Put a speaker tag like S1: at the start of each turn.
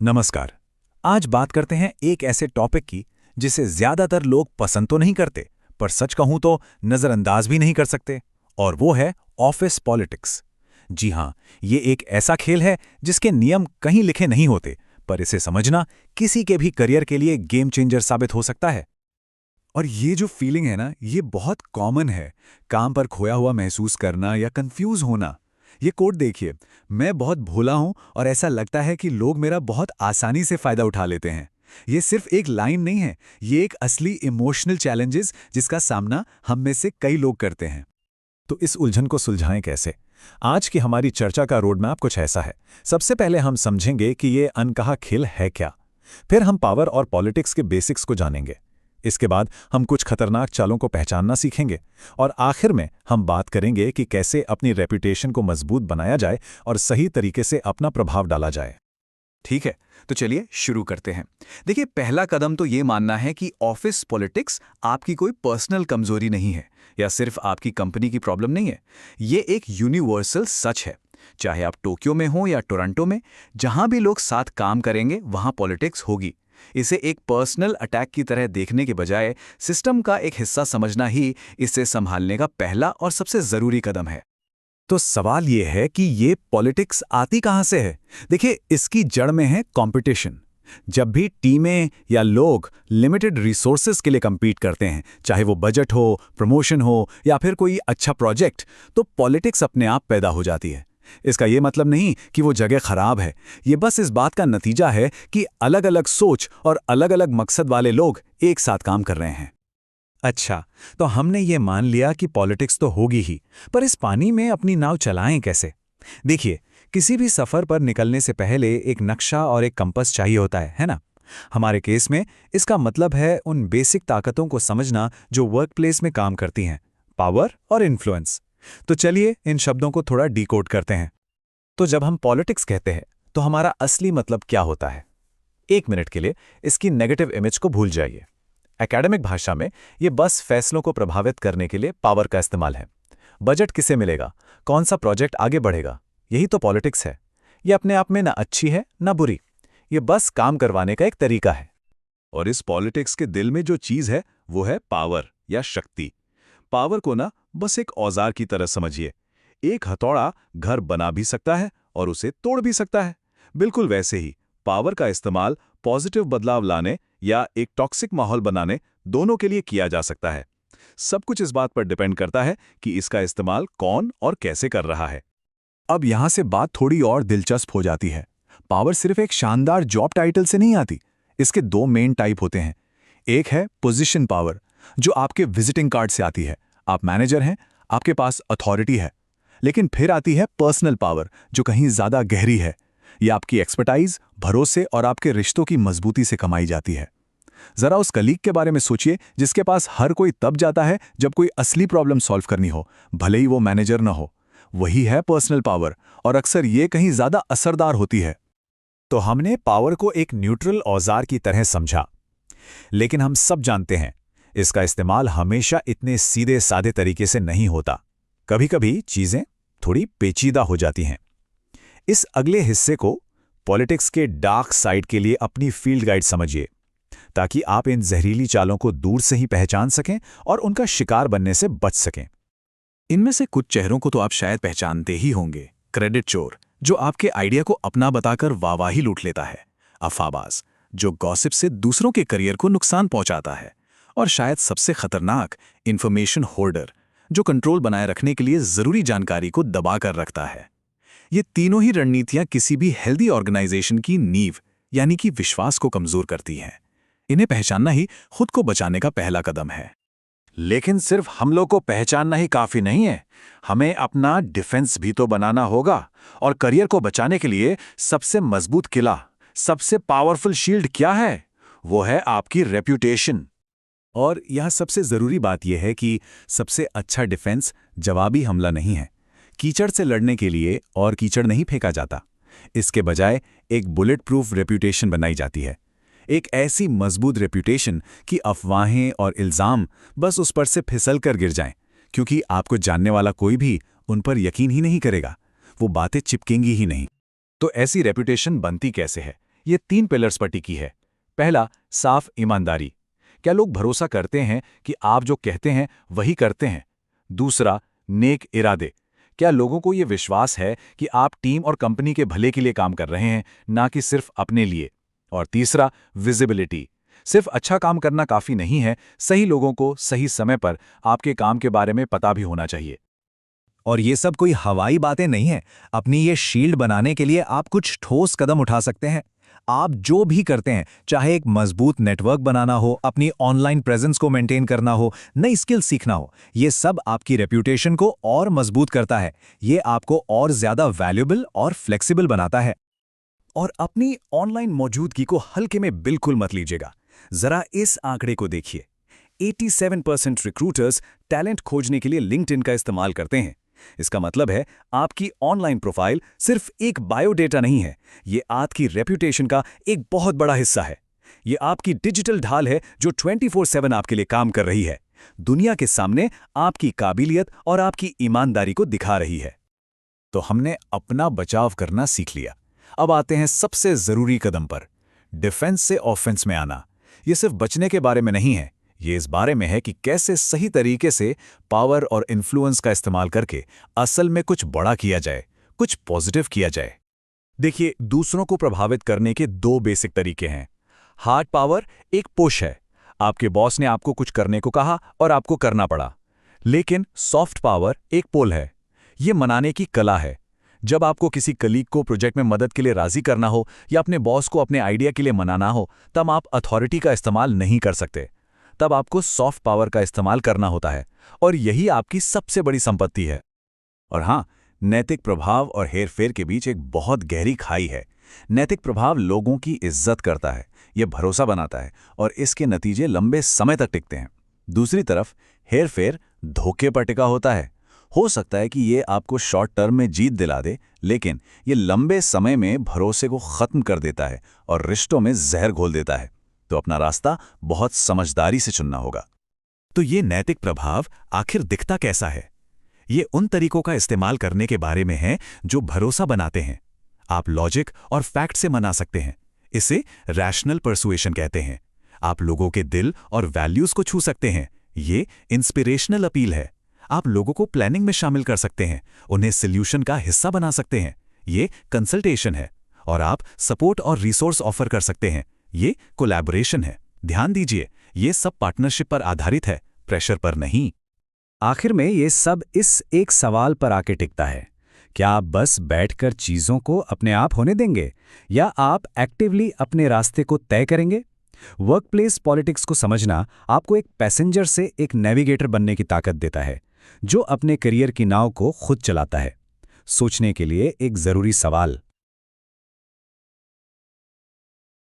S1: नमस्कार। आज बात करते हैं एक ऐसे टॉपिक की जिसे ज्यादातर लोग पसंद तो नहीं करते, पर सच कहूं तो नजरअंदाज भी नहीं कर सकते, और वो है ऑफिस पॉलिटिक्स। जी हां, ये एक ऐसा खेल है जिसके नियम कहीं लिखे नहीं होते, पर इसे समझना किसी के भी करियर के लिए गेम चेंजर साबित हो सकता है।
S2: और ये जो फीलिंग है ना, ये बहुत कॉमन है। काम पर खोया हुआ महसूस करना या कंफ्यूज होना। ये कोट देखिए, मैं बहुत भोला हूं और ऐसा लगता है कि लोग मेरा बहुत आसानी से फायदा उठा लेते हैं। ये सिर्फ एक लाइन नहीं है, ये एक असली इमोशनल चैलेंजेस जिसका सामना हम में से कई लोग करते हैं।
S1: तो इस उलझन को सुलझाएं कैसे? आज की हमारी चर्चा का रोड मैप कुछ ऐसा है। सबसे पहले हम समझेंगे कि ये अनकहा खेल है क्या। फिर हम पावर और पॉलिटिक्स के बेसिक्स को जानेंगे। इसके बाद हम कुछ खतरनाक चालों को पहचानना सीखेंगे, और आखिर में हम बात करेंगे कि कैसे अपनी रेपुटेशन को मजबूत बनाया जाए और सही तरीके से अपना प्रभाव डाला जाए।
S2: ठीक है, तो चलिए शुरू करते हैं। देखिए, पहला कदम तो ये मानना है कि ऑफिस पॉलिटिक्स आपकी कोई पर्सनल कमजोरी नहीं है या सिर्फ आपकी कंपनी की प्रॉब्लम नहीं है। ये एक यूनिवर्सल सच है। चाहे आप टोक्यो में हो या टोरंटो में, जहां भी लोग साथ काम करेंगे वहां पॉलिटिक्स होगी। इसे एक पर्सनल अटैक की तरह देखने के बजाय सिस्टम का एक हिस्सा समझना ही इसे संभालने का पहला और सबसे जरूरी कदम है।
S1: तो सवाल ये है कि ये पॉलिटिक्स आती कहाँ से है? देखिए, इसकी जड़ में है कंपटीशन। जब भी टीमें या लोग लिमिटेड रिसोर्सेज के लिए compete करते हैं, चाहे वो बजट हो, प्रमोशन हो या फिर कोई अच्छा प्रोजेक्ट, तो पॉलिटिक्स अपने आप पैदा हो जाती है। इसका ये मतलब नहीं कि वो जगह खराब है, ये बस इस बात का नतीजा है कि अलग अलग सोच और अलग अलग मकसद वाले लोग एक साथ काम कर रहे हैं। अच्छा, तो हमने ये मान लिया कि पॉलिटिक्स तो होगी ही, पर इस पानी में अपनी नाव चलाएं कैसे? देखिए, किसी भी सफर पर निकलने से पहले एक नक्शा और एक कंपास चाहिए होता है ना? हमारे केस में इसका मतलब है उन बेसिक ताकतों को समझना जो वर्कप्लेस में काम करती हैं, पावर और इन्फ्लुएंस। तो चलिए इन शब्दों को थोड़ा डिकोड करते हैं। तो जब हम पॉलिटिक्स कहते हैं, तो हमारा असली मतलब क्या होता है? एक मिनट के लिए इसकी नेगेटिव इमेज को भूल जाइए। एकेडमिक भाषा में ये बस फैसलों को प्रभावित करने के लिए पावर का इस्तेमाल है। बजट किसे मिलेगा, कौन सा प्रोजेक्ट आगे बढ़ेगा, यही तो पॉलिटिक्स है। ये अपने आप में ना अच्छी है ना बुरी, ये बस काम करवाने का एक तरीका है।
S2: और इस पॉलिटिक्स के दिल में जो चीज है वो है पावर या शक्ति। पावर को ना बस एक औजार की तरह समझिए। एक हथौड़ा घर बना भी सकता है और उसे तोड़ भी सकता है। बिल्कुल वैसे ही पावर का इस्तेमाल पॉजिटिव बदलाव लाने या एक टॉक्सिक माहौल बनाने, दोनों के लिए किया जा सकता है। सब कुछ इस बात पर डिपेंड करता है कि इसका इस्तेमाल कौन और कैसे कर रहा है। अब यहां से बात थोड़ी और दिलचस्प हो जाती है। पावर सिर्फ एक शानदार जॉब टाइटल से नहीं आती। इसके दो मेन टाइप होते हैं। एक है पोजीशन पावर, जो आपके विजिटिंग कार्ड से आती है। आप मैनेजर हैं, आपके पास अथॉरिटी है। लेकिन फिर आती है पर्सनल पावर, जो कहीं ज्यादा गहरी है। ये आपकी एक्सपर्टाइज, भरोसे और आपके रिश्तों की मजबूती से कमाई जाती है। जरा उस कलीग के बारे में सोचिए जिसके पास हर कोई तब जाता है जब कोई असली प्रॉब्लम सॉल्व करनी हो, भले ही वो मैनेजर न हो। वही है पर्सनल पावर, और अक्सर ये कहीं ज्यादा असरदार होती है।
S1: तो हमने पावर को एक न्यूट्रल औजार की तरह समझा, लेकिन हम सब जानते हैं इसका इस्तेमाल हमेशा इतने सीधे साधे तरीके से नहीं होता। कभी कभी चीजें थोड़ी पेचीदा हो जाती हैं। इस अगले हिस्से को पॉलिटिक्स के डार्क साइड के लिए अपनी फील्ड गाइड समझिए, ताकि आप इन जहरीली चालों को दूर से ही पहचान सकें और उनका शिकार बनने से बच सकें।
S2: इनमें से कुछ चेहरों को तो आप शायद पहचानते ही होंगे। क्रेडिट चोर, जो आपके आइडिया को अपना बताकर वाहवाही लूट लेता है। अफवाहबाज, जो गॉसिप से दूसरों के करियर को नुकसान पहुंचाता है। और शायद सबसे खतरनाक, इंफॉर्मेशन होर्डर, जो कंट्रोल बनाए रखने के लिए जरूरी जानकारी को दबा कर रखता है। ये तीनों ही रणनीतियां किसी भी हेल्दी ऑर्गेनाइजेशन की नींव यानी कि विश्वास को कमजोर करती हैं। इन्हें पहचानना ही खुद को बचाने का पहला कदम है।
S1: लेकिन सिर्फ हम लोग को पहचानना ही काफी नहीं है, हमें अपना डिफेंस भी तो बनाना होगा। और करियर को बचाने के लिए सबसे मजबूत किला, सबसे पावरफुल शील्ड क्या है? वो है आपकी रेप्यूटेशन। और यह सबसे जरूरी बात यह है कि सबसे अच्छा डिफेंस जवाबी हमला नहीं है। कीचड़ से लड़ने के लिए और कीचड़ नहीं फेंका जाता, इसके बजाय एक बुलेट प्रूफ रेप्यूटेशन बनाई जाती है। एक ऐसी मजबूत रेप्यूटेशन कि अफवाहें और इल्जाम बस उस पर से फिसल कर गिर जाएं, क्योंकि आपको जानने वाला कोई भी उन पर यकीन ही नहीं करेगा, वो बातें चिपकेंगी ही नहीं। तो ऐसी रेप्यूटेशन बनती कैसे है? ये 3 पिलर्स पर टिकी है। पहला, साफ ईमानदारी। क्या लोग भरोसा करते हैं कि आप जो कहते हैं वही करते हैं? दूसरा, नेक इरादे। क्या लोगों को ये विश्वास है कि आप टीम और कंपनी के भले के लिए काम कर रहे हैं, ना कि सिर्फ अपने लिए? और तीसरा, विजिबिलिटी। सिर्फ अच्छा काम करना काफी नहीं है, सही लोगों को सही समय पर आपके काम के बारे में पता भी होना चाहिए।
S3: और ये सब कोई हवाई बातें नहीं है। अपनी ये शील्ड बनाने के लिए आप कुछ ठोस कदम उठा सकते हैं। आप जो भी करते हैं, चाहे एक मजबूत नेटवर्क बनाना हो, अपनी ऑनलाइन प्रेजेंस को मेंटेन करना हो, नई स्किल सीखना हो, ये सब आपकी रेप्यूटेशन को और मजबूत करता है। ये आपको और ज्यादा वैल्यूएबल और फ्लेक्सिबल बनाता है।
S1: और अपनी ऑनलाइन मौजूदगी को हल्के में बिल्कुल मत लीजिएगा। जरा इस आंकड़े को देखिए। 87% रिक्रूटर्स टैलेंट खोजने के लिए लिंक्डइन का इस्तेमाल करते हैं। इसका मतलब है आपकी ऑनलाइन प्रोफाइल सिर्फ एक बायोडेटा नहीं है, ये आपकी रेप्यूटेशन का एक बहुत बड़ा हिस्सा है। ये आपकी डिजिटल ढाल है जो 24/7 आपके लिए काम कर रही है, दुनिया के सामने आपकी काबिलियत और आपकी ईमानदारी को दिखा रही है। तो हमने अपना बचाव करना सीख लिया। अब आते हैं सबसे जरूरी कदम पर, डिफेंस से ऑफेंस में आना। ये सिर्फ बचने के बारे में नहीं है, ये इस बारे में है कि कैसे सही तरीके से पावर और इन्फ्लुएंस का इस्तेमाल करके असल में कुछ बड़ा किया जाए, कुछ पॉजिटिव किया जाए। देखिए, दूसरों को प्रभावित करने के 2 बेसिक तरीके हैं। हार्ड पावर एक पुश है, आपके बॉस ने आपको कुछ करने को कहा और आपको करना पड़ा। लेकिन सॉफ्ट पावर एक पुल है, ये मनाने की कला है। जब आपको किसी कलीग को प्रोजेक्ट में मदद के लिए राजी करना हो या अपने बॉस को अपने आइडिया के लिए मनाना हो, तब आप अथॉरिटी का इस्तेमाल नहीं कर सकते। तब आपको सॉफ्ट पावर का इस्तेमाल करना होता है, और यही आपकी सबसे बड़ी संपत्ति है। और हाँ, नैतिक प्रभाव और हेरफेर के बीच एक बहुत गहरी खाई है। नैतिक प्रभाव लोगों की इज्जत करता है, ये भरोसा बनाता है और इसके नतीजे लंबे समय तक टिकते हैं। दूसरी तरफ हेरफेर धोखे पर टिका होता है। हो सकता है कि ये आपको शॉर्ट टर्म में जीत दिला दे, लेकिन ये लंबे समय में भरोसे को खत्म कर देता है और रिश्तों में जहर घोल देता है। तो अपना रास्ता बहुत समझदारी से चुनना होगा। तो ये नैतिक प्रभाव आखिर दिखता कैसा है? ये उन तरीकों का इस्तेमाल करने के बारे में है जो भरोसा बनाते हैं। आप लॉजिक और फैक्ट से मना सकते हैं, इसे रैशनल परसुएशन कहते हैं। आप लोगों के दिल और वैल्यूज को छू सकते हैं, ये इंस्पिरेशनल अपील है। आप लोगों को प्लानिंग में शामिल कर सकते हैं, उन्हें सॉल्यूशन का हिस्सा बना सकते हैं, ये कंसल्टेशन है। और आप सपोर्ट और रिसोर्स ऑफर कर सकते हैं, ये कोलैबोरेशन है। ध्यान दीजिए, ये सब पार्टनरशिप पर आधारित है, प्रेशर पर नहीं।
S3: आखिर में ये सब इस एक सवाल पर आके टिकता है, क्या आप बस बैठकर चीजों को अपने आप होने देंगे या आप एक्टिवली अपने रास्ते को तय करेंगे? वर्कप्लेस पॉलिटिक्स को समझना आपको एक पैसेंजर से एक नेविगेटर बनने की ताकत देता है, जो अपने करियर की नाव को खुद चलाता है। सोचने के लिए एक जरूरी सवाल,